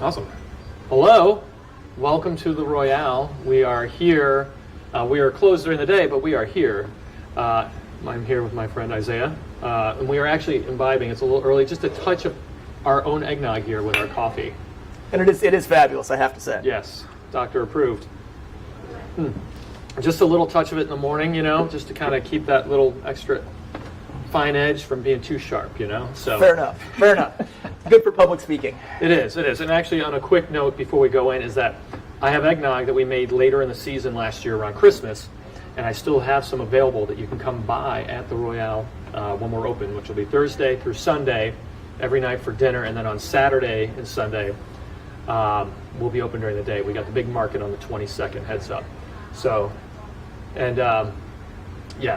Awesome. Hello. Welcome to the Royale. We are here. We are closed during the day, but we are here. I'm here with my friend Isaiah, and we are actually imbibing. It's a little early, just a touch of our own eggnog here with our coffee. And it is fabulous, I have to say. Yes, doctor approved. Just a little touch of it in the morning, just to kind of keep that little extra fine edge from being too sharp, So Fair enough. Good for public speaking. It is. And actually, on a quick note before we go in, is that I have eggnog that we made later in the season last year around Christmas, and I still have some available that you can come by at the Royale when we're open, which will be Thursday through Sunday, every night for dinner, and then on Saturday and Sunday, we'll be open during the day. We got the big market on the 22nd, heads up. So,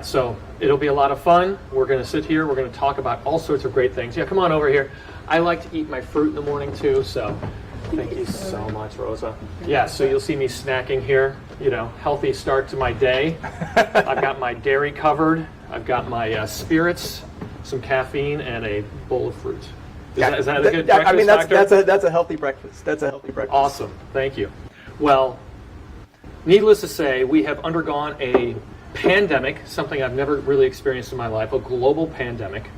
so it'll be a lot of fun. We're going to sit here. We're going to talk about all sorts of great things. Yeah, come on over here. I like to eat my fruit in the morning too, so thank you so much, Rosa. Yeah, so you'll see me snacking here. Healthy start to my day. I've got my dairy covered. I've got my spirits, some caffeine, and a bowl of fruit. Is that a good breakfast, I mean, doctor? that's a healthy breakfast. Awesome. Thank you. Well, needless to say, we have undergone a pandemic, something I've never really experienced in my life, a global pandemic.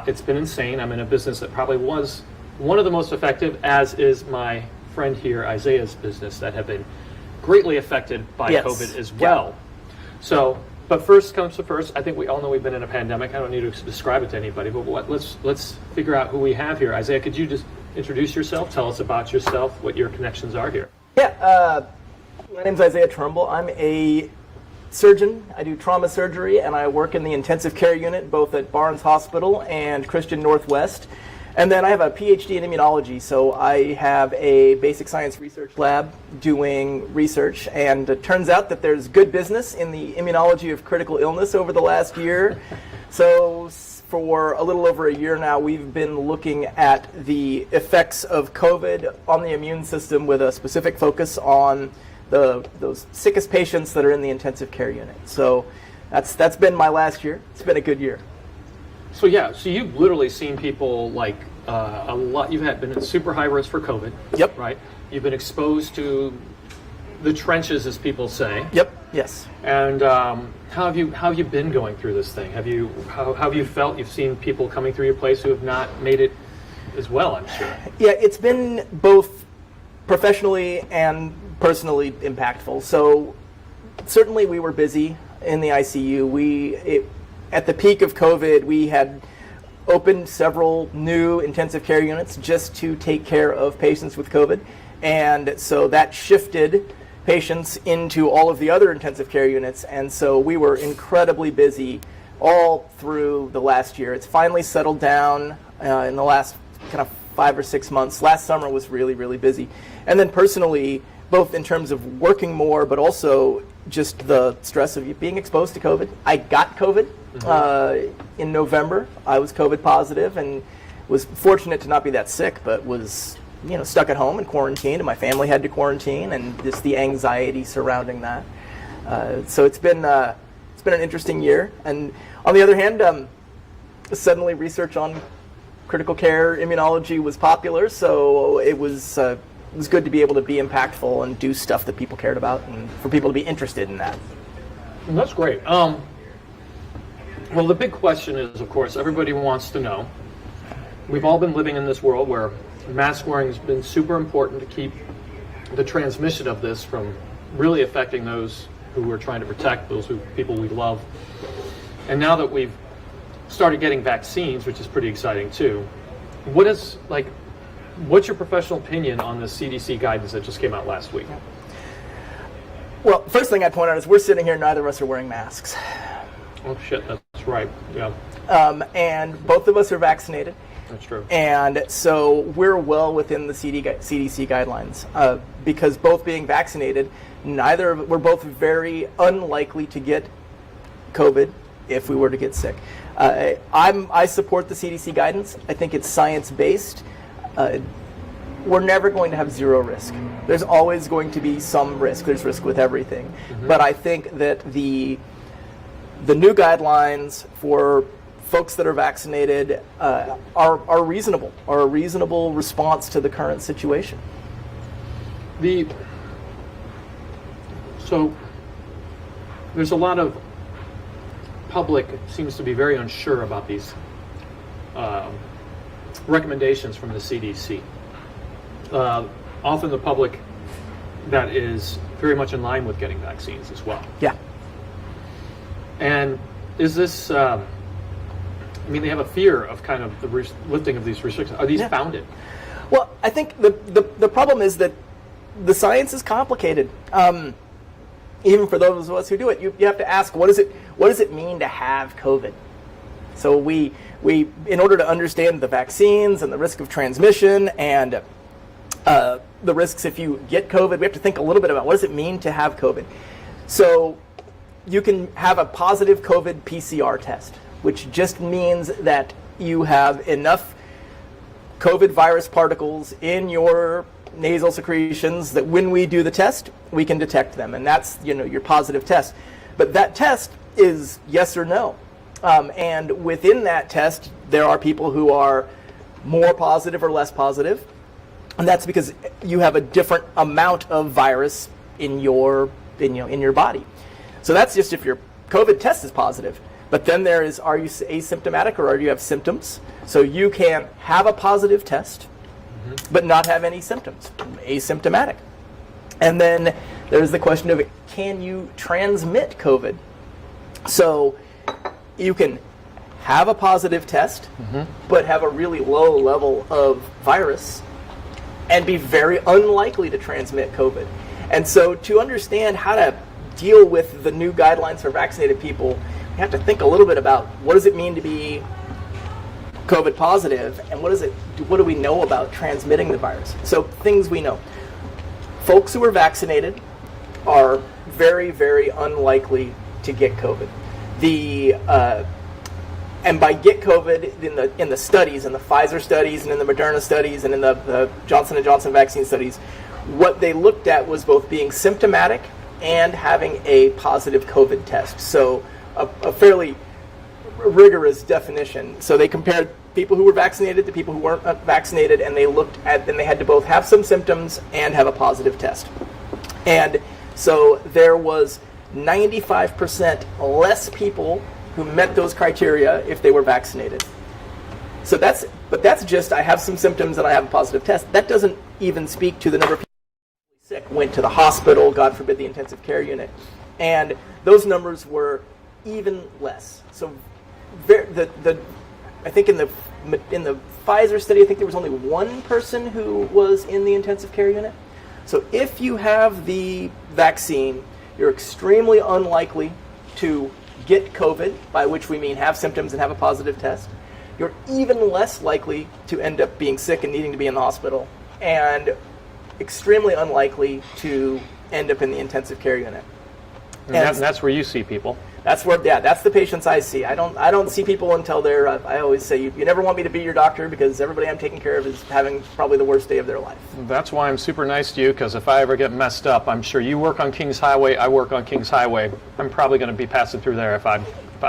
It's been insane. I'm in a business that probably was one of the most effective, as is my friend here, Isaiah's business, that have been greatly affected by COVID as well. Yeah. So, but first comes to first, I think we all know we've been in a pandemic. I don't need to describe it to anybody, but let's figure out who we have here. Isaiah, could you just introduce yourself? Tell us about yourself, what your connections are here. Yeah, my name's Isaiah Turnbull. I'm a surgeon. I do trauma surgery, and I work in the intensive care unit, both at Barnes Hospital and Christian Northwest. And then I have a PhD in immunology, so I have a basic science research lab doing research, and it turns out that there's good business in the immunology of critical illness over the last year. So for a little over a year now, we've been looking at the effects of COVID on the immune system with a specific focus on those sickest patients that are in the intensive care unit. So that's been my last year. It's been a good year. So you've literally seen people like a lot. You've been at super high risk for COVID. Yep. Right. You've been exposed to the trenches, as people say. Yep. Yes. And how have you been going through this thing? How have you felt? You've seen people coming through your place who have not made it as well, I'm sure. Yeah, it's been both professionally and personally impactful. So certainly we were busy in the ICU. At the peak of COVID, we had opened several new intensive care units just to take care of patients with COVID. And so that shifted patients into all of the other intensive care units. And so we were incredibly busy all through the last year. It's finally settled down in the last kind of 5 or 6 months. Last summer was really, really busy. And then personally, both in terms of working more, but also just the stress of being exposed to COVID. I got COVID in November. I was COVID positive and was fortunate to not be that sick, but was stuck at home and quarantined, and my family had to quarantine, and just the anxiety surrounding that. So it's been an interesting year. And on the other hand, suddenly research on critical care immunology was popular, so it was good to be able to be impactful and do stuff that people cared about, and for people to be interested in that. That's great. Well, the big question is, of course, everybody wants to know. We've all been living in this world where mask wearing has been super important to keep the transmission of this from really affecting those who we're trying to protect, people we love. And now that we've started getting vaccines, which is pretty exciting too, what's your professional opinion on the CDC guidance that just came out last week? Well, first thing I'd point out is we're sitting here, neither of us are wearing masks. Oh shit, that's right, yeah. And both of us are vaccinated. That's true. And so we're well within the CDC guidelines because both being vaccinated, we're both very unlikely to get COVID if we were to get sick. I support the CDC guidance. I think it's science-based. We're never going to have zero risk. There's always going to be some risk. There's risk with everything. Mm-hmm. But I think that the new guidelines for folks that are vaccinated are reasonable, are a reasonable response to the current situation. So there's a lot of public seems to be very unsure about these recommendations from the CDC. Often the public that is very much in line with getting vaccines as well. Yeah. And is this, I mean, they have a fear of kind of the lifting of these restrictions. Are these founded? Well, I think the problem is that the science is complicated. Even for those of us who do it, you have to ask, what does it mean to have COVID? So we in order to understand the vaccines and the risk of transmission and the risks if you get COVID, we have to think a little bit about what does it mean to have COVID. So you can have a positive COVID PCR test, which just means that you have enough COVID virus particles in your nasal secretions that when we do the test, we can detect them, and that's your positive test. But that test is yes or no, and within that test, there are people who are more positive or less positive, and that's because you have a different amount of virus in your body. So that's just if your COVID test is positive. But then there is, are you asymptomatic or do you have symptoms? So you can have a positive test, but not have any symptoms, asymptomatic. And then there's the question of, can you transmit COVID? So you can have a positive test, but have a really low level of virus and be very unlikely to transmit COVID. And so to understand how to deal with the new guidelines for vaccinated people, we have to think a little bit about what does it mean to be COVID positive, and what do we know about transmitting the virus? So things we know. Folks who are vaccinated are very, very unlikely to get COVID. And by get COVID in the studies, in the Pfizer studies and in the Moderna studies and in the Johnson & Johnson vaccine studies, what they looked at was both being symptomatic and having a positive COVID test. So a fairly rigorous definition. So they compared people who were vaccinated to people who weren't vaccinated, and they had to both have some symptoms and have a positive test. And so there was 95% less people who met those criteria if they were vaccinated. So that's just, I have some symptoms and I have a positive test. That doesn't even speak to the number of people who were sick, went to the hospital, God forbid the intensive care unit. And those numbers were even less. So I think in the Pfizer study, I think there was only one person who was in the intensive care unit. So if you have the vaccine, you're extremely unlikely to get COVID, by which we mean have symptoms and have a positive test. You're even less likely to end up being sick and needing to be in the hospital, and extremely unlikely to end up in the intensive care unit. And that's where you see people. That's the patients I see. I don't see people until they're, I always say, you never want me to be your doctor, because everybody I'm taking care of is having probably the worst day of their life. That's why I'm super nice to you, because if I ever get messed up, I'm sure you work on Kings Highway, I work on Kings Highway. I'm probably going to be passing through there if I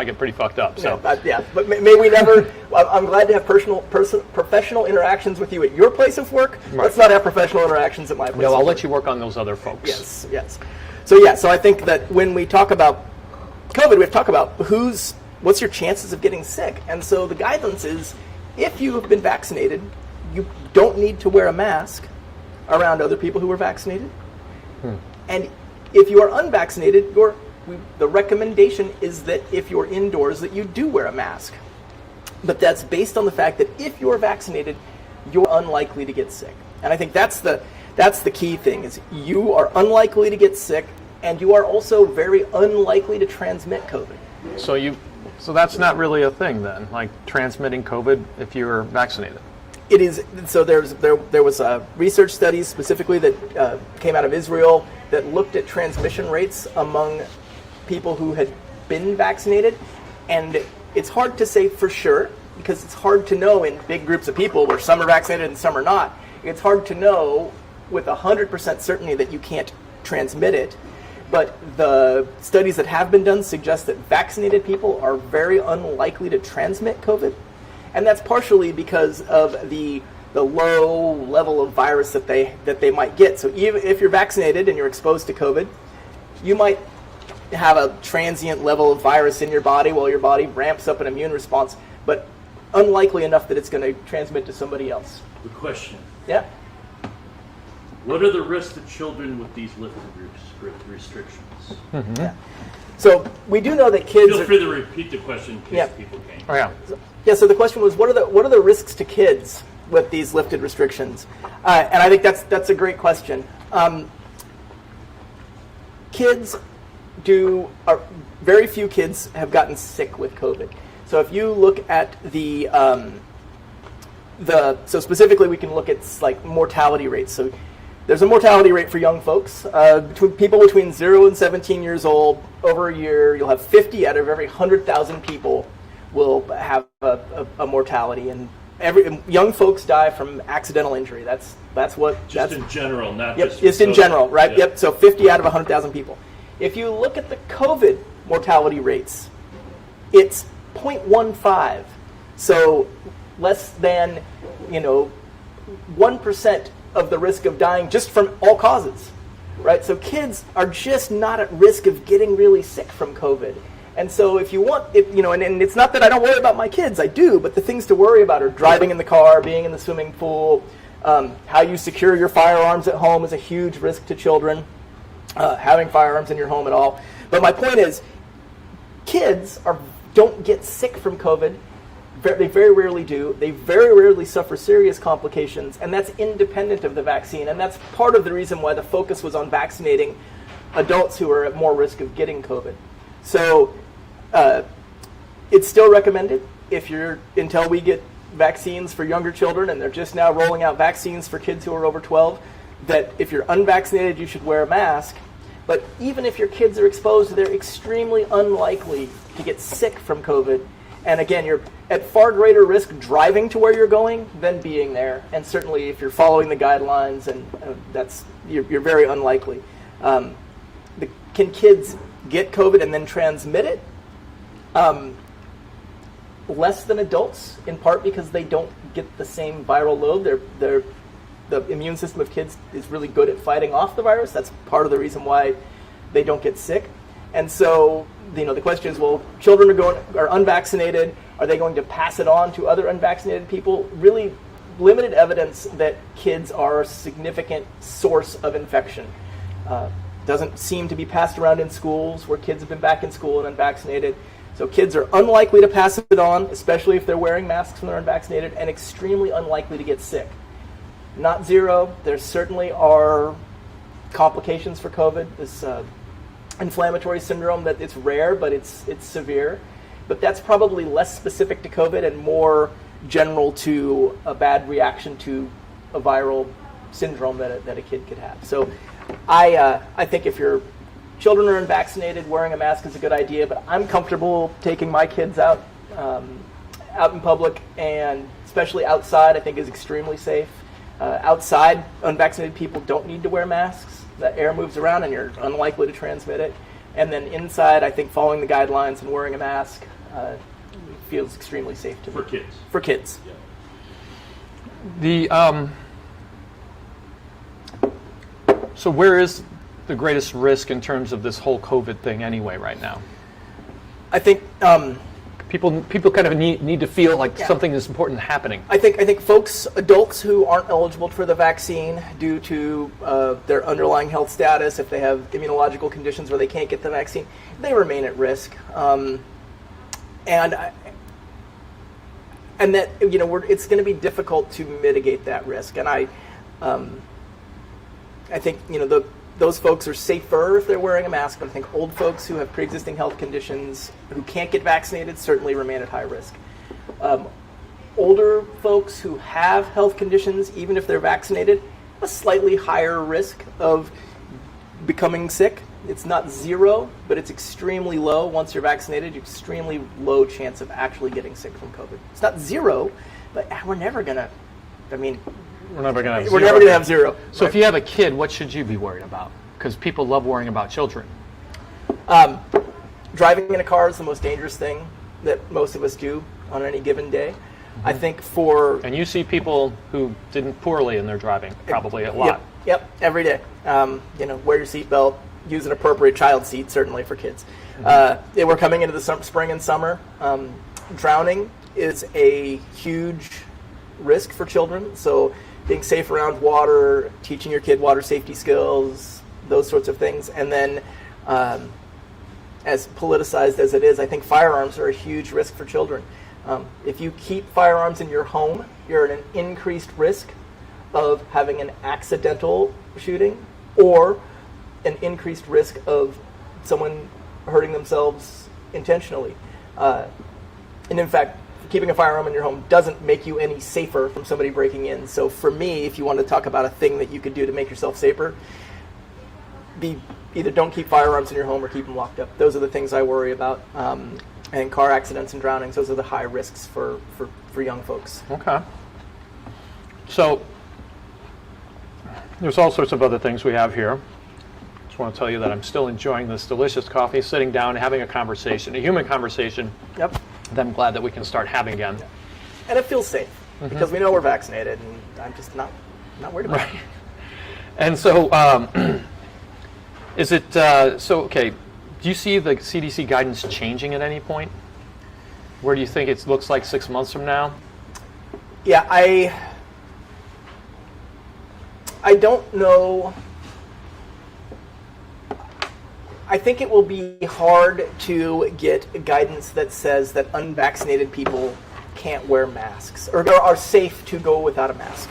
get pretty fucked up. So but may we never. I'm glad to have professional interactions with you at your place of work. Right. Let's not have professional interactions at my place. No, I'll of work. let you work on those other folks. Yes. So I think that when we talk about COVID, we have to talk about what's your chances of getting sick. And so the guidance is, if you have been vaccinated, you don't need to wear a mask around other people who are vaccinated. And if you are unvaccinated, the recommendation is that if you're indoors, that you do wear a mask. But that's based on the fact that if you're vaccinated, you're unlikely to get sick. And I think that's the key thing, is you are unlikely to get sick, and you are also very unlikely to transmit COVID. So that's not really a thing then, like transmitting COVID if you're vaccinated? It is. So there was research studies specifically that came out of Israel that looked at transmission rates among people who had been vaccinated, and it's hard to say for sure, because it's hard to know in big groups of people where some are vaccinated and some are not. It's hard to know with 100% certainty that you can't transmit it. but the studies that have been done suggest that vaccinated people are very unlikely to transmit COVID. And that's partially because of the low level of virus that they might get. So even if you're vaccinated and you're exposed to COVID, you might have a transient level of virus in your body while your body ramps up an immune response, but unlikely enough that it's going to transmit to somebody else. The question. Yeah. What are the risks to children with these lifted restrictions? Mm-hmm. Yeah. So we do know that kids. Feel free to repeat the question in case people can't. Oh, yeah. Yeah. So the question was, what are the risks to kids with these lifted restrictions? And I think that's a great question. Very few kids have gotten sick with COVID. So if you look at so specifically we can look at like mortality rates. So there's a mortality rate for young folks. Between people between 0 and 17 years old, over a year, you'll have 50 out of every 100,000 people will have a mortality. And young folks die from accidental injury. That's in general, not just in general, right? Yep. So 50 out of 100,000 people. If you look at the COVID mortality rates, it's 0.15. So less than 1% of the risk of dying just from all causes, right? So kids are just not at risk of getting really sick from COVID. And so if you want, and it's not that I don't worry about my kids, I do, but the things to worry about are driving in the car, being in the swimming pool, how you secure your firearms at home is a huge risk to children, having firearms in your home at all. But my point is, kids don't get sick from COVID. They very rarely do. They very rarely suffer serious complications, and that's independent of the vaccine. And that's part of the reason why the focus was on vaccinating adults who are at more risk of getting COVID. So it's still recommended until we get vaccines for younger children, and they're just now rolling out vaccines for kids who are over 12, that if you're unvaccinated, you should wear a mask. But even if your kids are exposed, they're extremely unlikely to get sick from COVID. And again, you're at far greater risk driving to where you're going than being there. And certainly if you're following the guidelines, and you're very unlikely. Can kids get COVID and then transmit it? Less than adults, in part because they don't get the same viral load. The immune system of kids is really good at fighting off the virus. That's part of the reason why they don't get sick. And so, the question is, well, children are unvaccinated. Are they going to pass it on to other unvaccinated people? Really limited evidence that kids are a significant source of infection. Doesn't seem to be passed around in schools where kids have been back in school and unvaccinated. So kids are unlikely to pass it on, especially if they're wearing masks when they're unvaccinated, and extremely unlikely to get sick. Not zero. There certainly are complications for COVID. This inflammatory syndrome, that it's rare, but it's severe. But that's probably less specific to COVID and more general to a bad reaction to a viral syndrome that a kid could have. So I think if your children are unvaccinated, wearing a mask is a good idea, but I'm comfortable taking my kids out in public, and especially outside, I think is extremely safe. Outside, unvaccinated people don't need to wear masks. The air moves around and you're unlikely to transmit it. And then inside, I think following the guidelines and wearing a mask feels extremely safe to me. For kids. Yeah. So where is the greatest risk in terms of this whole COVID thing anyway right now? I think people kind of need to feel like something is important happening. I think adults who aren't eligible for the vaccine due to their underlying health status, if they have immunological conditions where they can't get the vaccine, they remain at risk. And that it's going to be difficult to mitigate that risk. And I think those folks are safer if they're wearing a mask, but I think old folks who have pre-existing health conditions who can't get vaccinated certainly remain at high risk. Older folks who have health conditions, even if they're vaccinated, a slightly higher risk of becoming sick. It's not zero, but it's extremely low. Once you're vaccinated, you have extremely low chance of actually getting sick from COVID. It's not zero, but we're never going to have zero. So if you have a kid, what should you be worried about? Because people love worrying about children. Driving in a car is the most dangerous thing that most of us do on any given day. I think for... And you see people who didn't poorly in their driving, probably a lot. Yep, every day. Wear your seatbelt, use an appropriate child seat, certainly for kids. We're coming into the spring and summer. Drowning is a huge risk for children, so being safe around water, teaching your kid water safety skills, those sorts of things. And then, as politicized as it is, I think firearms are a huge risk for children. If you keep firearms in your home, you're at an increased risk of having an accidental shooting or an increased risk of someone hurting themselves intentionally. And in fact, keeping a firearm in your home doesn't make you any safer from somebody breaking in. So for me, if you want to talk about a thing that you could do to make yourself safer, either don't keep firearms in your home or keep them locked up. Those are the things I worry about. And car accidents and drownings, those are the high risks for young folks. Okay. So there's all sorts of other things we have here. Just want to tell you that I'm still enjoying this delicious coffee, sitting down, having a conversation, a human conversation. Yep. That I'm glad that we can start having again. And it feels safe because we know we're vaccinated, and I'm just not worried about it. And so, is it okay? Do you see the CDC guidance changing at any point? Where do you think it looks like 6 months from now? Yeah, I don't know. I think it will be hard to get guidance that says that unvaccinated people can't wear masks or are safe to go without a mask.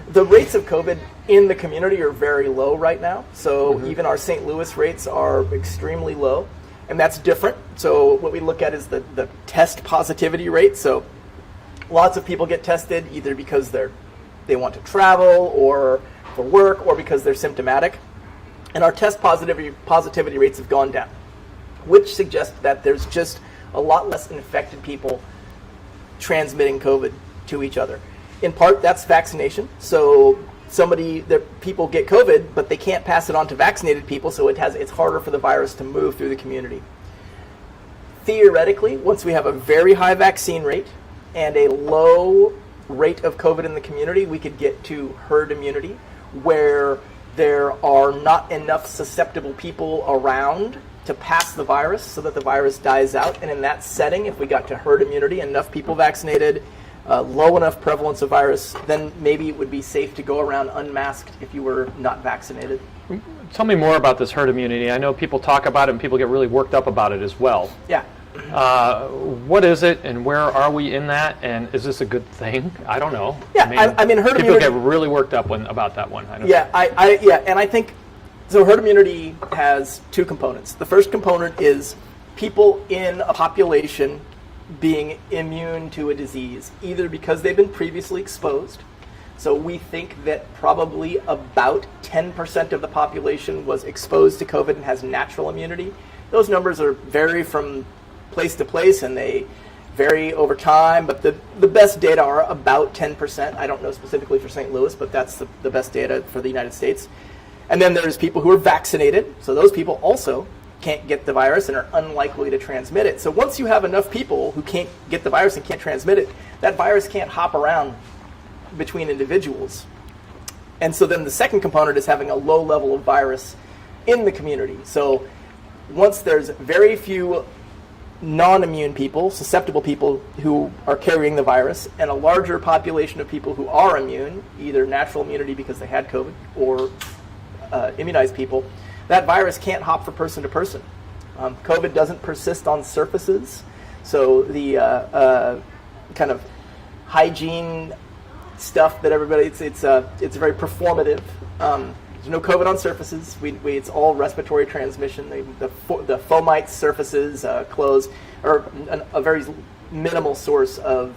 The rates of COVID in the community are very low right now. So even our St. Louis rates are extremely low, and that's different. So what we look at is the test positivity rate. So lots of people get tested either because they want to travel or for work or because they're symptomatic. And our test positivity rates have gone down, which suggests that there's just a lot less infected people transmitting COVID to each other. In part, that's vaccination. So people get COVID, but they can't pass it on to vaccinated people, so it's harder for the virus to move through the community. Theoretically, once we have a very high vaccine rate and a low rate of COVID in the community, we could get to herd immunity, where there are not enough susceptible people around to pass the virus so that the virus dies out. And in that setting, if we got to herd immunity, enough people vaccinated, low enough prevalence of virus, then maybe it would be safe to go around unmasked if you were not vaccinated. Tell me more about this herd immunity. I know people talk about it and people get really worked up about it as well. Yeah. What is it, and where are we in that, and is this a good thing? I don't know. Yeah, I mean herd people immunity... get really worked up about that one. I know. Yeah, and I think, so herd immunity has two components. The first component is people in a population being immune to a disease, either because they've been previously exposed. So we think that probably about 10% of the population was exposed to COVID and has natural immunity. Those numbers vary from place to place, and they vary over time, but the best data are about 10%. I don't know specifically for St. Louis, but that's the best data for the United States. And then there's people who are vaccinated, so those people also can't get the virus and are unlikely to transmit it. So once you have enough people who can't get the virus and can't transmit it, that virus can't hop around between individuals. And so then the second component is having a low level of virus in the community. So once there's very few non-immune people, susceptible people who are carrying the virus, and a larger population of people who are immune, either natural immunity because they had COVID or immunized people, that virus can't hop from person to person. COVID doesn't persist on surfaces, so the kind of hygiene stuff that everybody, it's very performative. There's no COVID on surfaces. It's all respiratory transmission. The fomite surfaces, clothes, are a very minimal source of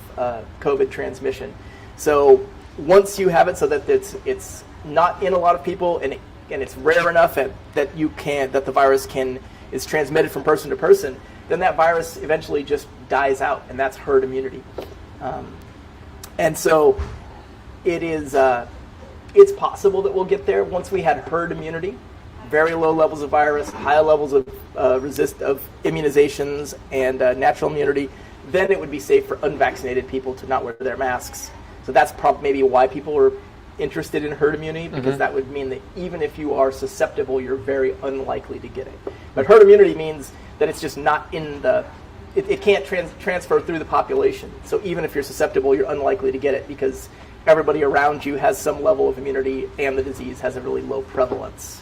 COVID transmission. So once you have it so that it's not in a lot of people and it's rare enough that the virus is transmitted from person to person, then that virus eventually just dies out, and that's herd immunity. And so it is. It's possible that we'll get there once we had herd immunity, very low levels of virus, high levels of immunizations and natural immunity, then it would be safe for unvaccinated people to not wear their masks. So that's maybe why people are interested in herd immunity, because that would mean that even if you are susceptible, you're very unlikely to get it. But herd immunity means that it's just not in it can't transfer through the population. So even if you're susceptible, you're unlikely to get it because everybody around you has some level of immunity and the disease has a really low prevalence.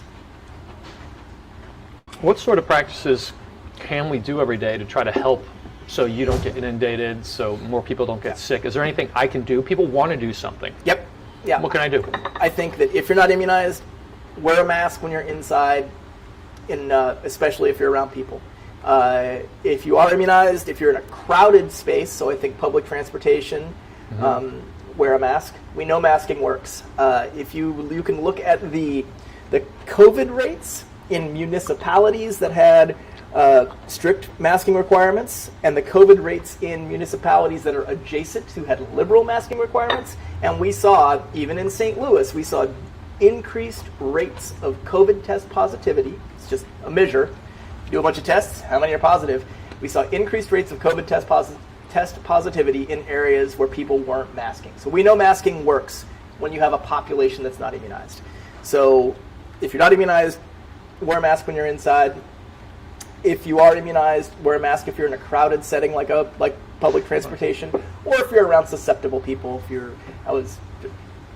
What sort of practices can we do every day to try to help so you don't get inundated, so more people don't get sick? Is there anything I can do? People want to do something. Yep. Yeah. What can I do? I think that if you're not immunized, wear a mask when you're inside, especially if you're around people. If you are immunized, if you're in a crowded space, so I think public transportation, wear a mask. We know masking works. If you can look at the COVID rates in municipalities that had strict masking requirements and the COVID rates in municipalities that are adjacent who had liberal masking requirements, and we saw, even in St. Louis, we saw increased rates of COVID test positivity. It's just a measure. Do a bunch of tests, how many are positive? We saw increased rates of COVID test positivity in areas where people weren't masking. So we know masking works when you have a population that's not immunized. So if you're not immunized, wear a mask when you're inside. If you are immunized, wear a mask if you're in a crowded setting like public transportation, or if you're around susceptible people.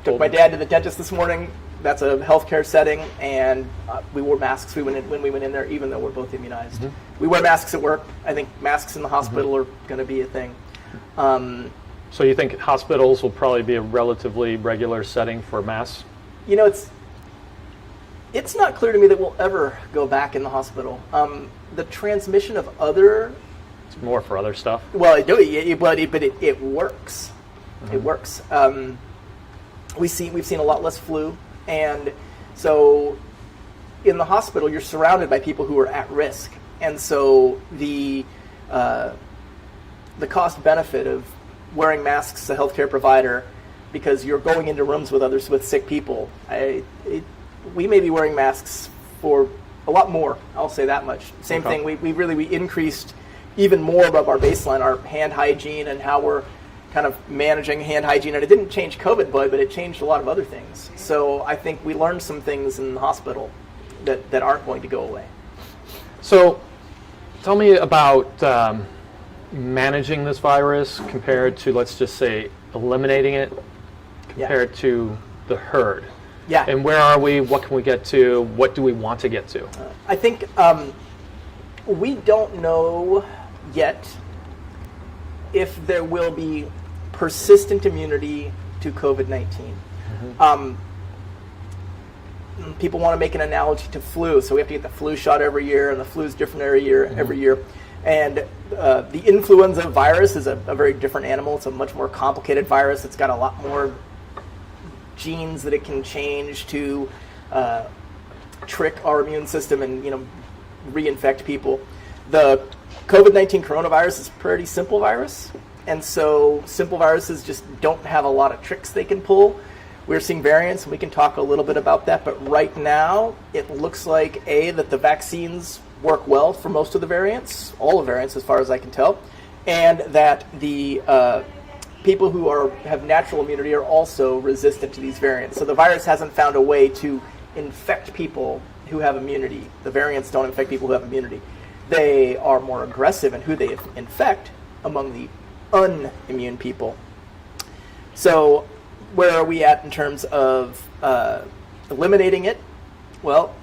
Took my dad to the dentist this morning. That's a healthcare setting, and we wore masks when we went in there, even though we're both immunized. We wear masks at work. I think masks in the hospital are going to be a thing. So you think hospitals will probably be a relatively regular setting for masks? It's not clear to me that we'll ever go back in the hospital. The transmission of other... It's more for other stuff? Well, it works. It works. We've seen a lot less flu. And so in the hospital, you're surrounded by people who are at risk. And so the cost benefit of wearing masks as a healthcare provider, because you're going into rooms with sick people, we may be wearing masks for a lot more. I'll say that much. Same thing. We increased even more above our baseline, our hand hygiene and how we're kind of managing hand hygiene, and it didn't change COVID, but it changed a lot of other things. So I think we learned some things in the hospital that aren't going to go away. So tell me about managing this virus compared to, let's just say, eliminating it compared to the herd. Yeah. And where are we? What can we get to? What do we want to get to? I think we don't know yet if there will be persistent immunity to COVID-19. People want to make an analogy to flu, so we have to get the flu shot every year, and the flu is different every year. And the influenza virus is a very different animal. It's a much more complicated virus. It's got a lot more genes that it can change to trick our immune system and reinfect people. The COVID-19 coronavirus is a pretty simple virus, and so simple viruses just don't have a lot of tricks they can pull. We're seeing variants, and we can talk a little bit about that, but right now it looks like, that the vaccines work well for most of the variants, all the variants as far as I can tell, and that the people who have natural immunity are also resistant to these variants. So the virus hasn't found a way to infect people who have immunity. The variants don't infect people who have immunity. They are more aggressive in who they infect among the unimmune people. So where are we at in terms of eliminating it? Well,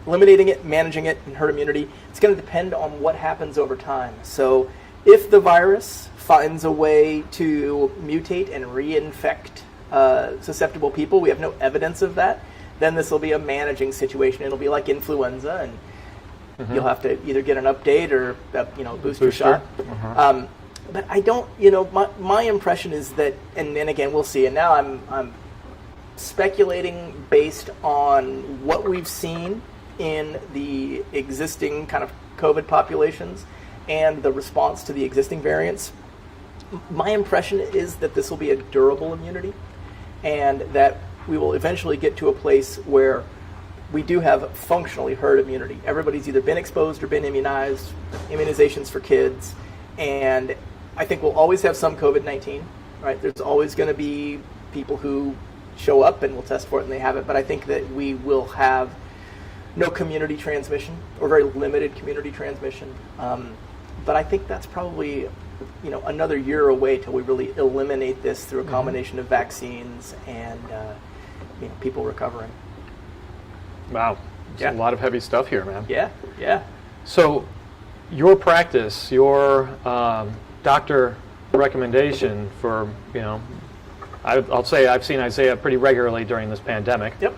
eliminating it, managing it, and herd immunity, it's going to depend on what happens over time. So if the virus finds a way to mutate and reinfect susceptible people, we have no evidence of that, then this will be a managing situation. It'll be like influenza, and you'll have to either get an update or booster shot. But I don't, my impression is that, and again, we'll see. And now I'm speculating based on what we've seen in the existing kind of COVID populations and the response to the existing variants. My impression is that this will be a durable immunity, and that we will eventually get to a place where we do have functionally herd immunity. Everybody's either been exposed or been immunized, immunizations for kids, and I think we'll always have some COVID-19, right? There's always going to be people who show up and will test for it and they have it, but I think that we will have no community transmission or very limited community transmission. But I think that's probably another year away till we really eliminate this through a combination of vaccines and people recovering. Wow. There's a lot of heavy stuff here, man. Yeah. So your practice, your doctor recommendation for, I'll say I've seen Isaiah pretty regularly during this pandemic. Yep.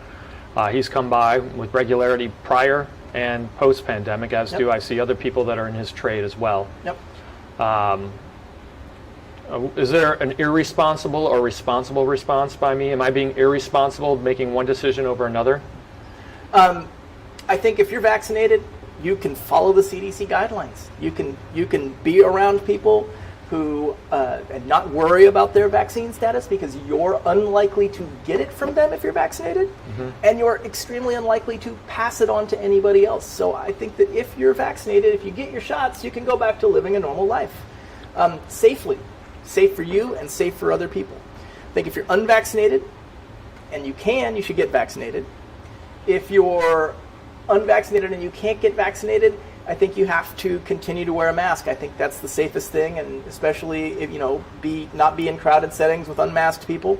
He's come by with regularity prior and post-pandemic, as do I see other people that are in his trade as well. Yep. Is there an irresponsible or responsible response by me? Am I being irresponsible, making one decision over another? I think if you're vaccinated, you can follow the CDC guidelines. You can be around people who and not worry about their vaccine status because you're unlikely to get it from them if you're vaccinated, and you're extremely unlikely to pass it on to anybody else. So I think that if you're vaccinated, if you get your shots, you can go back to living a normal life safely. Safe for you and safe for other people. I think if you're unvaccinated, and you should get vaccinated. If you're unvaccinated and you can't get vaccinated, I think you have to continue to wear a mask. I think that's the safest thing, and especially if not be in crowded settings with unmasked people.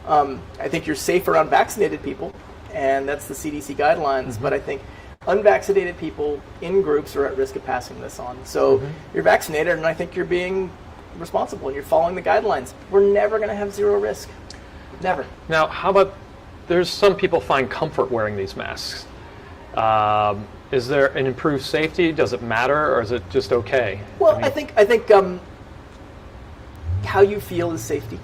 I think you're safe around vaccinated people, and that's the CDC guidelines. But I think unvaccinated people in groups are at risk of passing this on. So you're vaccinated, and I think you're being responsible and you're following the guidelines. We're never going to have zero risk. Never. Now, how about there's some people find comfort wearing these masks. Is there an improved safety? Does it matter, or is it just okay? Well, I think how you feel is safety,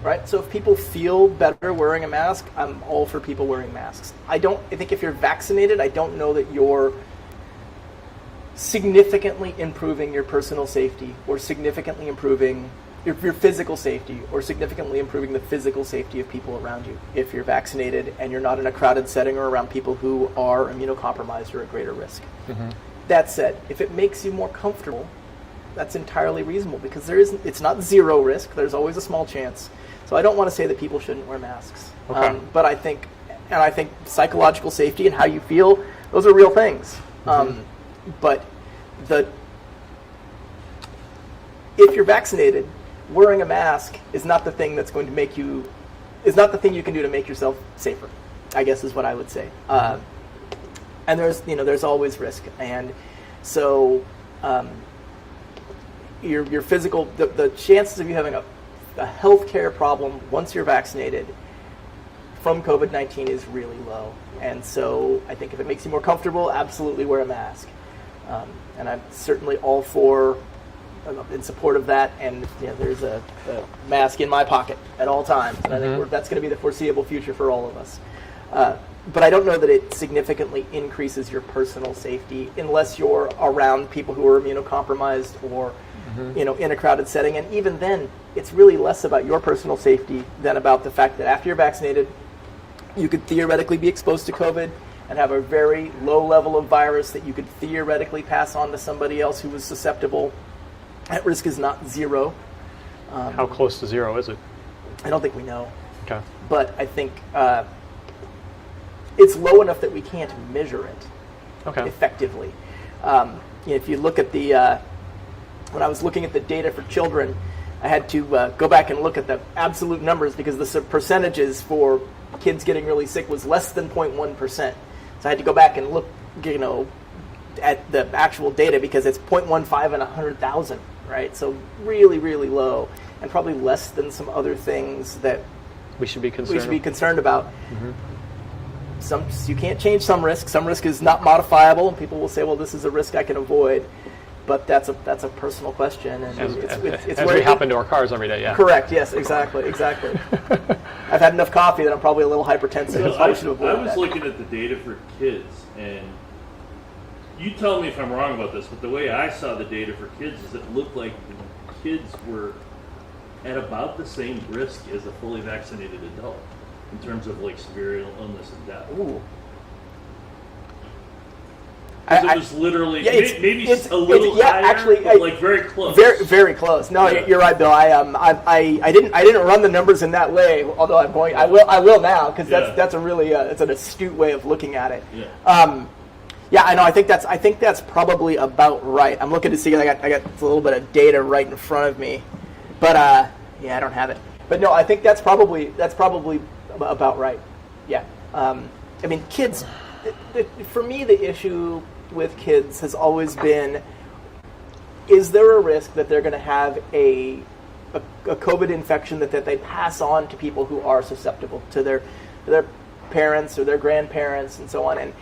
right? So if people feel better wearing a mask, I'm all for people wearing masks. I think if you're vaccinated, I don't know that you're significantly improving your personal safety or significantly improving your physical safety or significantly improving the physical safety of people around you if you're vaccinated and you're not in a crowded setting or around people who are immunocompromised or at greater risk. That said, if it makes you more comfortable, that's entirely reasonable because it's not zero risk. There's always a small chance. So I don't want to say that people shouldn't wear masks. Okay. But I think psychological safety and how you feel, those are real things. But if you're vaccinated, wearing a mask is not the thing that's going to make you, is not the thing you can do to make yourself safer, I guess is what I would say. And there's always risk. And so your physical, the chances of you having a healthcare problem once you're vaccinated from COVID-19 is really low. And so I think if it makes you more comfortable, absolutely wear a mask. And I'm certainly all for, in support of that, and there's a mask in my pocket at all times. And I think that's going to be the foreseeable future for all of us. But I don't know that it significantly increases your personal safety unless you're around people who are immunocompromised or in a crowded setting. And even then, it's really less about your personal safety than about the fact that after you're vaccinated, you could theoretically be exposed to COVID and have a very low level of virus that you could theoretically pass on to somebody else who was susceptible. That risk is not zero. How close to zero is it? I don't think we know. Okay. But I think it's low enough that we can't measure it effectively. If you look at when I was looking at the data for children, I had to go back and look at the absolute numbers because the percentages for kids getting really sick was less than 0.1%. So I had to go back and look, at the actual data because it's 0.15 in 100,000, right? So really, really low, and probably less than some other things that we should be concerned about. You can't change some risk. Some risk is not modifiable, and people will say, "Well, this is a risk I can avoid." But that's a personal question, and it's as we hop into our cars every day. Yeah. Correct. Yes. Exactly. I've had enough coffee that I'm probably a little hypertensive. I should avoid I was looking at the data for kids, and you tell me if I'm wrong about this, but the way I saw the data for kids is it looked like the kids were at about the same risk as a fully vaccinated adult in terms of severe illness and death. Ooh. Because it was literally maybe it's a little higher, actually, but like very close. Very, very close. No, you're right, Bill. I didn't run the numbers in that way. Although I will now, because that's a really it's an astute way of looking at it. Yeah. Yeah, I know. I think that's probably about right. I'm looking to see. I got a little bit of data right in front of me, but I don't have it. But no, I think that's probably about right. Yeah. I mean, kids. For me, the issue with kids has always been: is there a risk that they're going to have a COVID infection that they pass on to people who are susceptible to their parents or their grandparents and so on?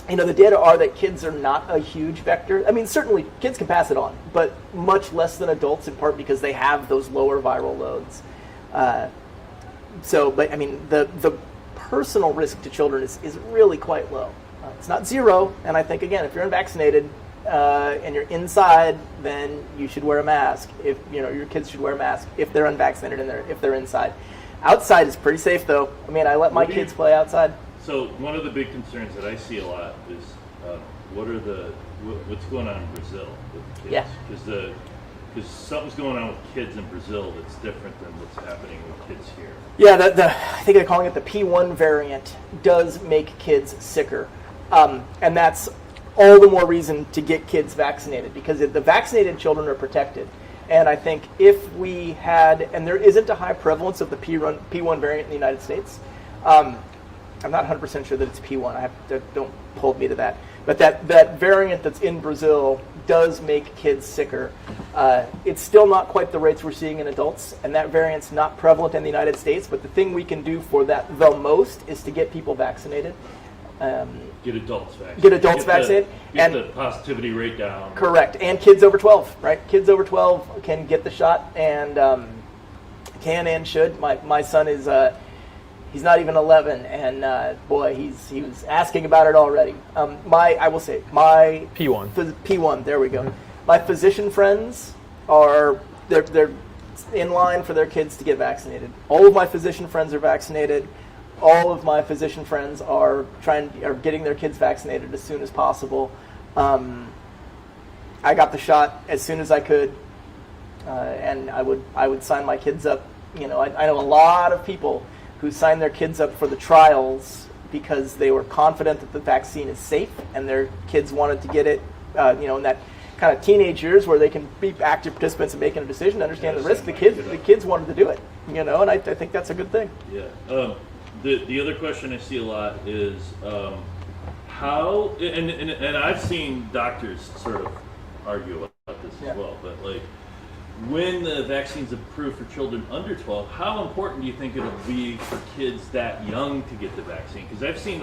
And the data are that kids are not a huge vector. I mean, certainly kids can pass it on, but much less than adults, in part because they have those lower viral loads. But I mean, the personal risk to children is really quite low. It's not zero, and I think, again, if you're unvaccinated and you're inside, then you should wear a mask. If your kids should wear a mask if they're unvaccinated and if they're inside. Outside is pretty safe, though. I mean, I let my kids play outside. So one of the big concerns that I see a lot is what's going on in Brazil with kids? Yeah. Because something's going on with kids in Brazil that's different than what's happening with kids here. Yeah, I think they're calling it the P1 variant does make kids sicker, and that's all the more reason to get kids vaccinated, because the vaccinated children are protected. And I think if we had, and there isn't a high prevalence of the P1 variant in the United States. I'm not 100% sure that it's P1. Don't hold me to that. But that variant that's in Brazil does make kids sicker. It's still not quite the rates we're seeing in adults, and that variant's not prevalent in the United States. But the thing we can do for that the most is to get people vaccinated. Get adults vaccinated. Get adults vaccinated. Get the positivity rate down. Correct. And kids over 12, right? Kids over 12 can get the shot and can and should. My son is... he's not even 11, and boy, he was asking about it already. I will say, my P1. P1. There we go. Mm-hmm. My physician friends they're in line for their kids to get vaccinated. All of my physician friends are vaccinated. All of my physician friends are getting their kids vaccinated as soon as possible. I got the shot as soon as I could, and I would sign my kids up. I know a lot of people who signed their kids up for the trials because they were confident that the vaccine is safe, and their kids wanted to get it, in that kind of teenage years where they can be active participants in making a decision, understand the risk. The kids wanted to do it, and I think that's a good thing. Yeah. The other question I see a lot is how, and I've seen doctors sort of argue about this as well, but like, when the vaccine's approved for children under 12, how important do you think it'll be for kids that young to get the vaccine? Because I've seen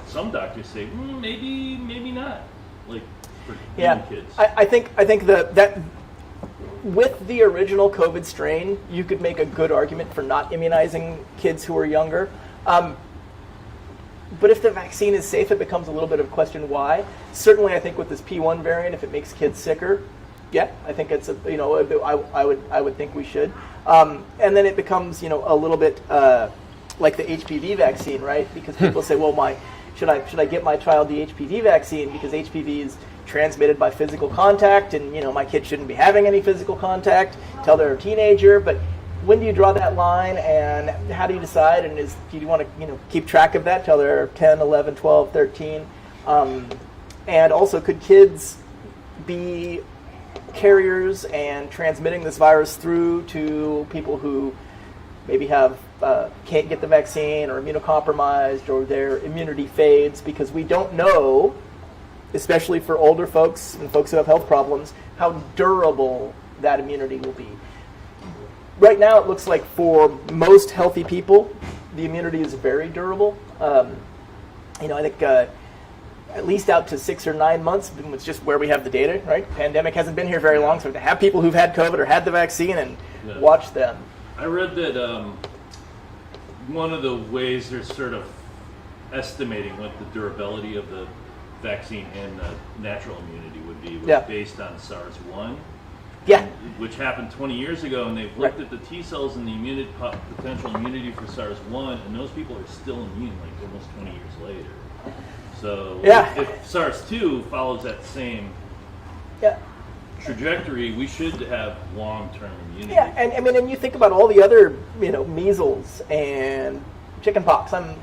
some doctors say, maybe not, like for young kids. I think that with the original COVID strain, you could make a good argument for not immunizing kids who are younger. But if the vaccine is safe, it becomes a little bit of a question why. Certainly, I think with this P1 variant, if it makes kids sicker, yeah, I think it's I would think we should, and then it becomes a little bit like the HPV vaccine, right? Because people say, well, should I get my child the HPV vaccine because HPV is transmitted by physical contact, and my kid shouldn't be having any physical contact until they're a teenager. But when do you draw that line, and how do you decide? And do you want to keep track of that till they're 10, 11, 12, 13? And also, could kids be carriers and transmitting this virus through to people who maybe can't get the vaccine or immunocompromised, or their immunity fades? Because we don't know, especially for older folks and folks who have health problems, how durable that immunity will be. Right now, it looks like for most healthy people, the immunity is very durable. I think at least out to 6 or 9 months, it's just where we have the data, right? Pandemic hasn't been here very long, so to have people who've had COVID or had the vaccine and watch them. I read that one of the ways they're sort of estimating what the durability of the vaccine and the natural immunity would be was based on SARS-1. Yeah. Which happened 20 years ago, and they've looked at the T cells and the potential immunity for SARS-1, and those people are still immune, like almost 20 years later. So Yeah. if SARS-2 follows that same Yeah. trajectory, we should have long-term immunity. Yeah, and I mean, and you think about all the other, measles and chickenpox. I'm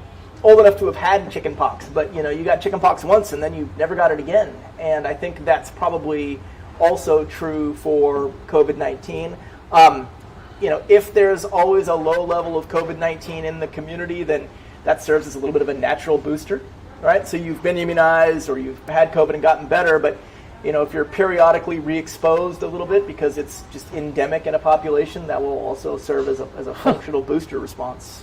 old enough to have had chickenpox, but you got chickenpox once and then you never got it again. And I think that's probably also true for COVID-19. If there's always a low level of COVID-19 in the community, then that serves as a little bit of a natural booster, right? So you've been immunized or you've had COVID and gotten better, but if you're periodically re-exposed a little bit because it's just endemic in a population, that will also serve as a functional booster response.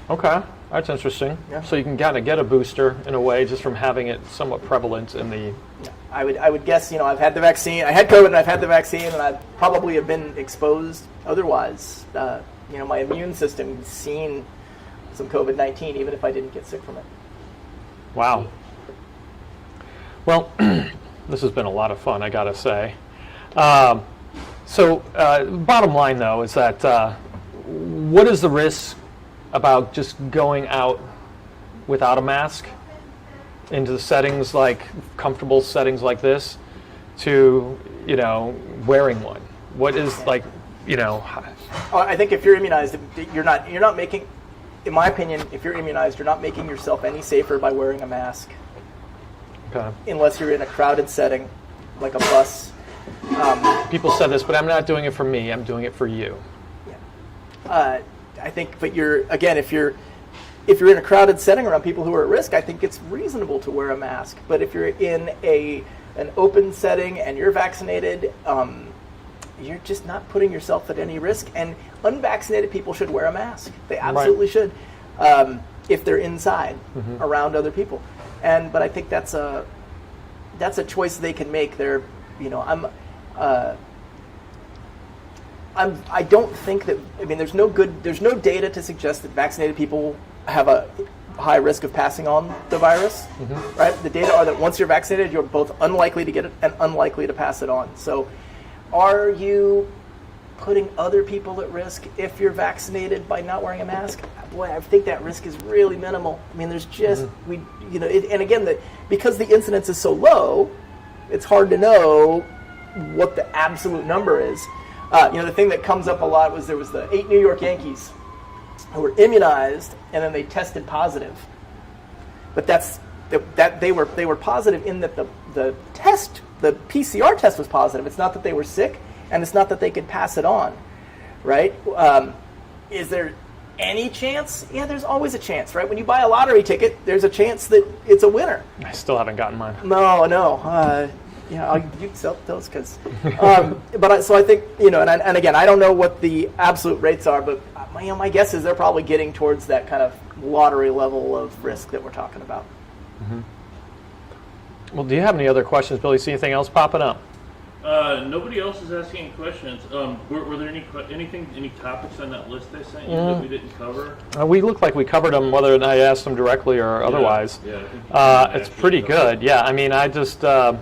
Okay, that's interesting. Yeah. So you can kind of get a booster in a way just from having it somewhat prevalent in the... Yeah. I would guess, I've had the vaccine, I had COVID and I've had the vaccine, and I probably have been exposed otherwise. My immune system has seen some COVID-19 even if I didn't get sick from it. Wow. Well, this has been a lot of fun, I gotta say. Bottom line, though, is that what is the risk about just going out without a mask into settings comfortable settings like this to, wearing one? What is I think if you're immunized, you're not making, in my opinion, if you're immunized, you're not making yourself any safer by wearing a mask. Okay. Unless you're in a crowded setting, like a bus. People said this, but I'm not doing it for me. I'm doing it for you. Yeah. I think, but if you're in a crowded setting around people who are at risk, I think it's reasonable to wear a mask. But if you're in an open setting and you're vaccinated, you're just not putting yourself at any risk. And unvaccinated people should wear a mask. They absolutely should, if they're inside around other people. But I think that's a choice they can make. I don't think that. I mean, there's no data to suggest that vaccinated people have a high risk of passing on the virus. Right? The data are that once you're vaccinated, you're both unlikely to get it and unlikely to pass it on. So, are you putting other people at risk if you're vaccinated by not wearing a mask? Boy, I think that risk is really minimal. I mean, there's just and again, because the incidence is so low, it's hard to know what the absolute number is. The thing that comes up a lot was there was the 8 New York Yankees who were immunized and then they tested positive. But that they were positive in that the PCR test was positive. It's not that they were sick, and it's not that they could pass it on, right? Is there any chance? Yeah, there's always a chance, right? When you buy a lottery ticket, there's a chance that it's a winner. I still haven't gotten mine. No. You can sell those because. So I think and again, I don't know what the absolute rates are, but my guess is they're probably getting towards that kind of lottery level of risk that we're talking about. Well, do you have any other questions, Billy? See anything else popping up? Nobody else is asking any questions. Were there any topics on that list I sent you that we didn't cover? We look like we covered them, whether or not I asked them directly or otherwise. Yeah, I think it's pretty good. Yeah, I mean, I just, I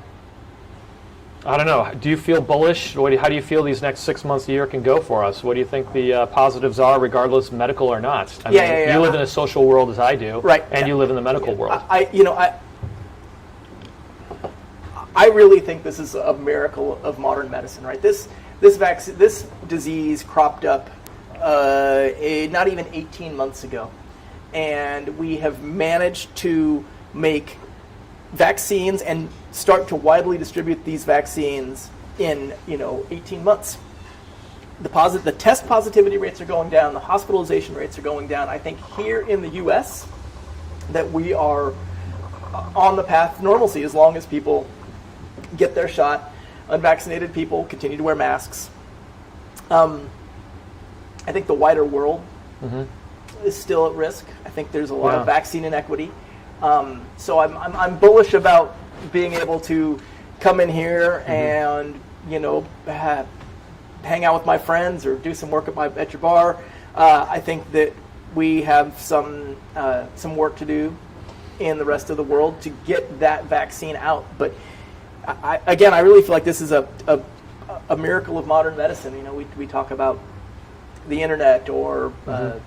don't know. Do you feel bullish? How do you feel these next 6 months, a year can go for us? What do you think the positives are, regardless medical or not? I mean, you live in a social world as I do, right? And you live in the medical world. I really think this is a miracle of modern medicine, right? This disease cropped up not even 18 months ago, and we have managed to make vaccines and start to widely distribute these vaccines in 18 months. The test positivity rates are going down, the hospitalization rates are going down. I think here in the U.S. that we are on the path to normalcy as long as people get their shot. Unvaccinated people continue to wear masks. I think the wider world is still at risk. I think there's a lot of vaccine inequity. So I'm bullish about being able to come in here and hang out with my friends or do some work at your bar. I think that we have some work to do in the rest of the world to get that vaccine out. But I really feel like this is a miracle of modern medicine. We talk about the internet or the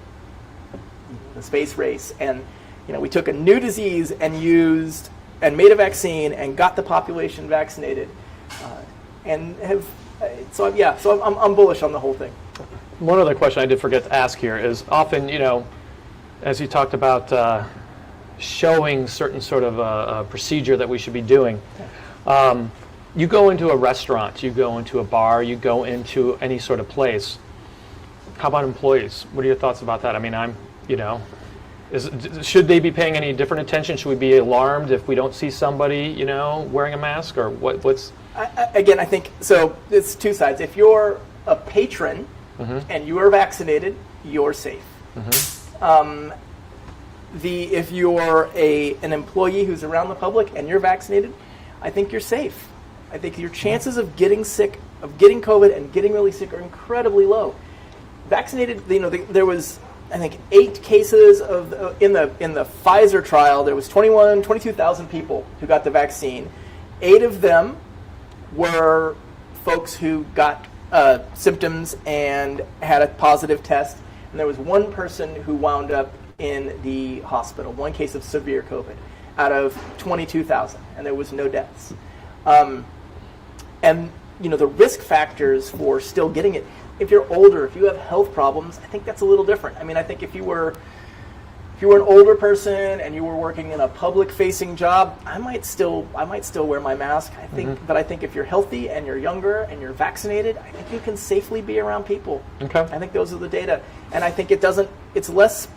space race, and we took a new disease and made a vaccine and got the population vaccinated, so I'm bullish on the whole thing. One other question I did forget to ask here is often, as you talked about showing certain sort of a procedure that we should be doing, you go into a restaurant, you go into a bar, you go into any sort of place. How about employees? What are your thoughts about that? I mean, should they be paying any different attention? Should we be alarmed if we don't see somebody, wearing a mask, or what's? Again, I think so. It's two sides. If you're a patron and you are vaccinated, you're safe. If you're an employee who's around the public and you're vaccinated, I think you're safe. I think your chances of getting sick, of getting COVID and getting really sick are incredibly low. Vaccinated, there was, I think, 8 cases in the Pfizer trial. There was 22,000 people who got the vaccine. 8 of them were folks who got symptoms and had a positive test, and there was 1 person who wound up in the hospital, 1 case of severe COVID out of 22,000, and there was no deaths. And the risk factors for still getting it, if you're older, if you have health problems, I think that's a little different. I mean, I think if you were an older person and you were working in a public-facing job, I might still wear my mask. I think, but I think if you're healthy and you're younger and you're vaccinated, I think you can safely be around people. Okay. I think those are the data, and I think it's less.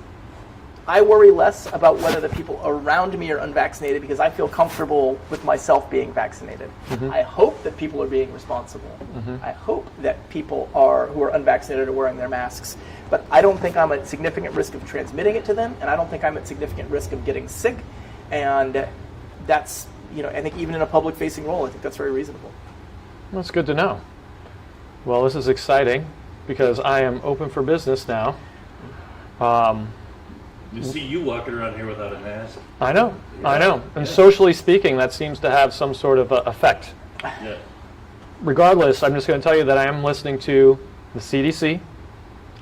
I worry less about whether the people around me are unvaccinated because I feel comfortable with myself being vaccinated. I hope that people are being responsible. I hope that people who are unvaccinated are wearing their masks. But I don't think I'm at significant risk of transmitting it to them, and I don't think I'm at significant risk of getting sick. And that's, I think even in a public-facing role, I think that's very reasonable. That's good to know. Well, this is exciting because I am open for business now. You see you walking around here without a mask. I know. And socially speaking, that seems to have some sort of effect. Yeah. Regardless, I'm just going to tell you that I am listening to the CDC.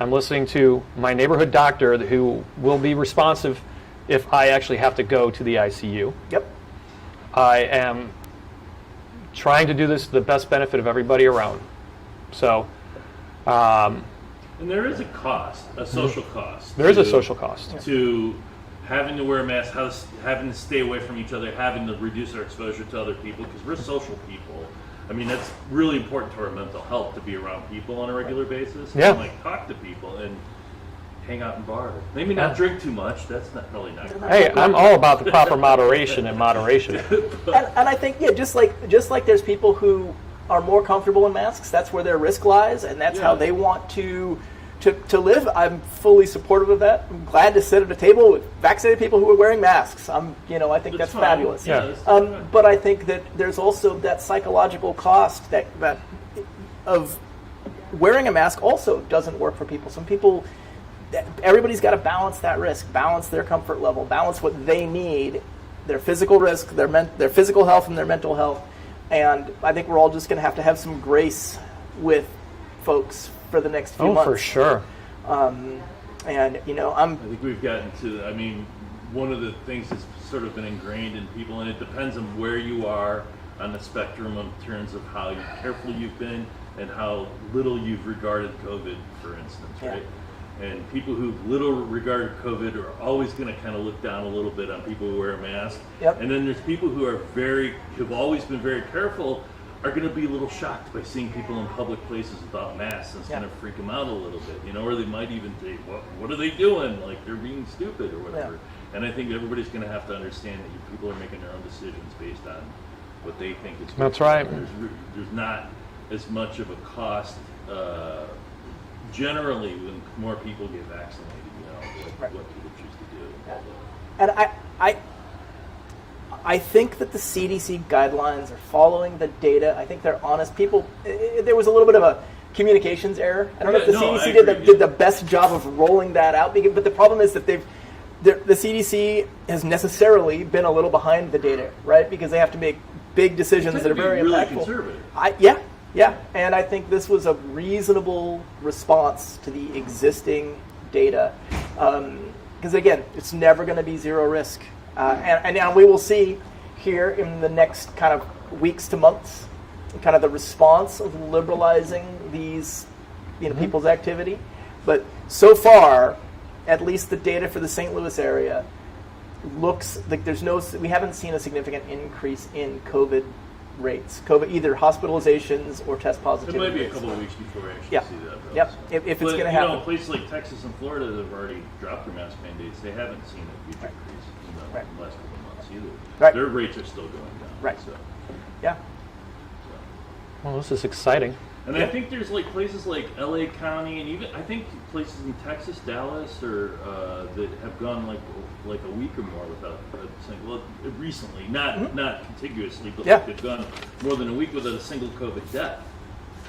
I'm listening to my neighborhood doctor who will be responsive if I actually have to go to the ICU. Yep. I am trying to do this to the best benefit of everybody around. So, and there is a cost, a social cost. There is a social cost. To having to wear a mask, having to stay away from each other, having to reduce our exposure to other people, because we're social people. I mean, that's really important to our mental health to be around people on a regular basis. Yeah. And, talk to people and hang out in bars. Maybe not drink too much. That's not really nice. Hey, I'm all about the proper moderation and moderation. And I think, just like there's people who are more comfortable in masks, that's where their risk lies, and that's how they want to live. I'm fully supportive of that. I'm glad to sit at a table with vaccinated people who are wearing masks. I think that's fabulous. Yeah. But I think that there's also that psychological cost that of wearing a mask also doesn't work for people. Some people, everybody's got to balance that risk, balance their comfort level, balance what they need, their physical risk, their physical health and their mental health. And I think we're all just going to have some grace with folks for the next few months. Oh, for sure. I think we've gotten to, one of the things that's sort of been ingrained in people, and it depends on where you are on the spectrum in terms of how careful you've been and how little you've regarded COVID, for instance, right? And people who've little regarded COVID are always going to kind of look down a little bit on people who wear a mask. Yep. And then there's people who have always been very careful, are going to be a little shocked by seeing people in public places without masks, and it's going to freak them out a little bit, or they might even think, what are they doing? Like, they're being stupid or whatever. Yeah. And I think everybody's going to have to understand that people are making their own decisions based on what they think is. That's right. There's not as much of a cost generally when more people get vaccinated, what people choose to do. And I think that the CDC guidelines are following the data. I think they're honest. There was a little bit of a communications error. I don't know if the CDC did the best job of rolling that out, but the problem is that the CDC has necessarily been a little behind the data, right? Because they have to make big decisions that are very really impactful. Conservative. Yeah, and I think this was a reasonable response to the existing data. because again, it's never going to be zero risk. And we will see here in the next kind of weeks to months, kind of the response of liberalizing these, people's activity. But so far, at least the data for the St. Louis area looks like we haven't seen a significant increase in COVID rates, either hospitalizations or test positivity. It might be rates. a couple of weeks before we actually see that. Though, Yep. So. If it's going to happen. Places like Texas and Florida that have already dropped their mask mandates, they haven't seen a huge increase in the last couple of months either. Right. Their rates are still going down. Right. So. Yeah. Well, this is exciting. And I think there's like places like LA County, and even I think places in Texas, Dallas, or that have gone like a week or more without recently, not contiguously, but like they've gone more than a week without a single COVID death.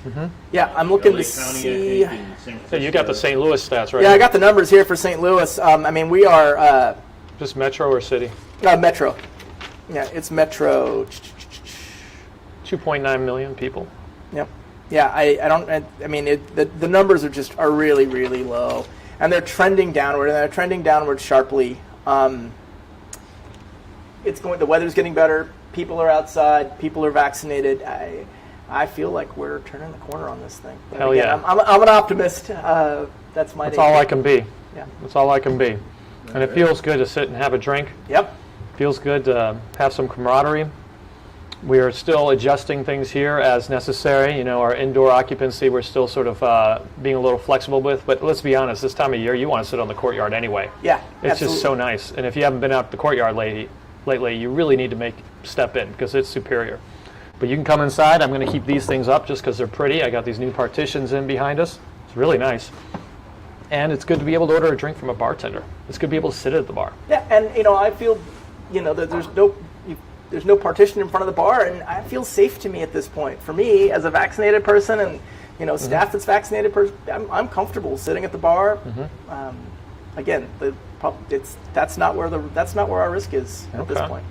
Mm-hmm. Yeah, I'm looking LA to County, see. I think, in San Francisco. So you got the St. Louis stats, right? Yeah, I got the numbers here for St. Louis. I mean, we are Just metro or city? metro. Yeah, it's metro. 2.9 million people. Yep. Yeah, I mean, the numbers are really, really low, and they're trending downward, and they're trending downward sharply. The weather's getting better. People are outside. People are vaccinated. I feel like we're turning the corner on this thing. But Hell again, yeah! I'm an optimist. That's That's all I can be. Yeah. That's all I can be. And it feels good to sit and have a drink. Yep. Feels good to have some camaraderie. We are still adjusting things here as necessary. Our indoor occupancy, we're still sort of being a little flexible with. But let's be honest, this time of year, you want to sit on the courtyard anyway. Yeah, It's absolutely. just so nice. And if you haven't been out to the courtyard lately, you really need to step in because it's superior. But you can come inside. I'm going to keep these things up just because they're pretty. I got these new partitions in behind us. It's really nice. And it's good to be able to order a drink from a bartender. It's good to be able to sit at the bar. Yeah, and I feel, that there's no partition in front of the bar, and I feel safe to me at this point. For me, as a vaccinated person, and staff that's vaccinated person, I'm comfortable sitting at the bar. Mm-hmm. Again, that's not where our risk is at this point.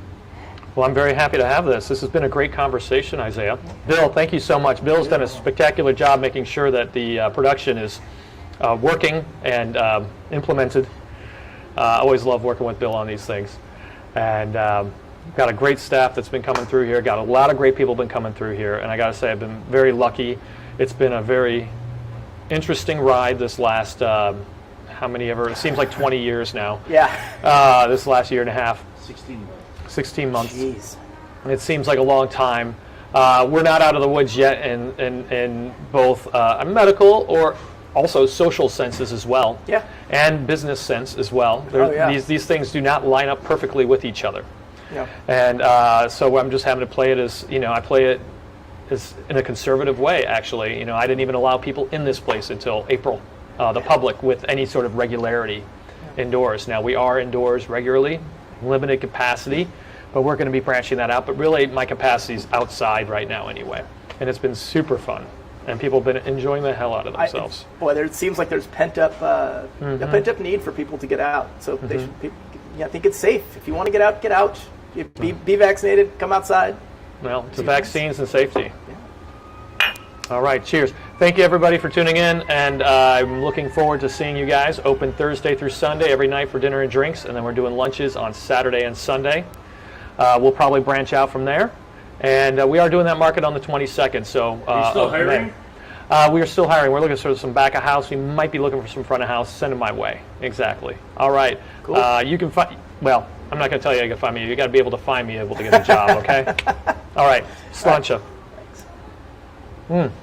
Well, I'm very happy to have this. This has been a great conversation, Isaiah. Bill, thank you so much. Bill's done a spectacular job making sure that the production is working and implemented. I always love working with Bill on these things. And got a great staff that's been coming through here. Got a lot of great people been coming through here. And I got to say, I've been very lucky. It's been a very interesting ride this last, it seems like 20 years now. Yeah. This last year and a half. 16 months. Jeez. And it seems like a long time. We're not out of the woods yet in both a medical or also social senses as well. Yeah. And business sense as well. These things do not line up perfectly with each other. Yeah. And so I'm just having to play it as, I play it as in a conservative way, actually. I didn't even allow people in this place until April, the public, with any sort of regularity indoors. Now, we are indoors regularly, limited capacity, but we're going to be branching that out. But really, my capacity is outside right now anyway. And it's been super fun. And people have been enjoying the hell out of themselves. It seems like there's a pent-up need for people to get out. So they should. I think it's safe. If you want to get out, get out. Be vaccinated. Come outside. Well, to vaccines and safety. Yeah. All right. Cheers. Thank you, everybody, for tuning in. And I'm looking forward to seeing you guys open Thursday through Sunday every night for dinner and drinks. And then we're doing lunches on Saturday and Sunday. We'll probably branch out from there. And we are doing that market on the 22nd. So, are you still hiring? We are still hiring. We're looking for some back of house. We might be looking for some front of house. Send them my way. Exactly. All right. Cool. You can find. Well, I'm not going to tell you how you can find me. You got to be able to find me able to get a job. Okay. All right. Sláinte. Thanks.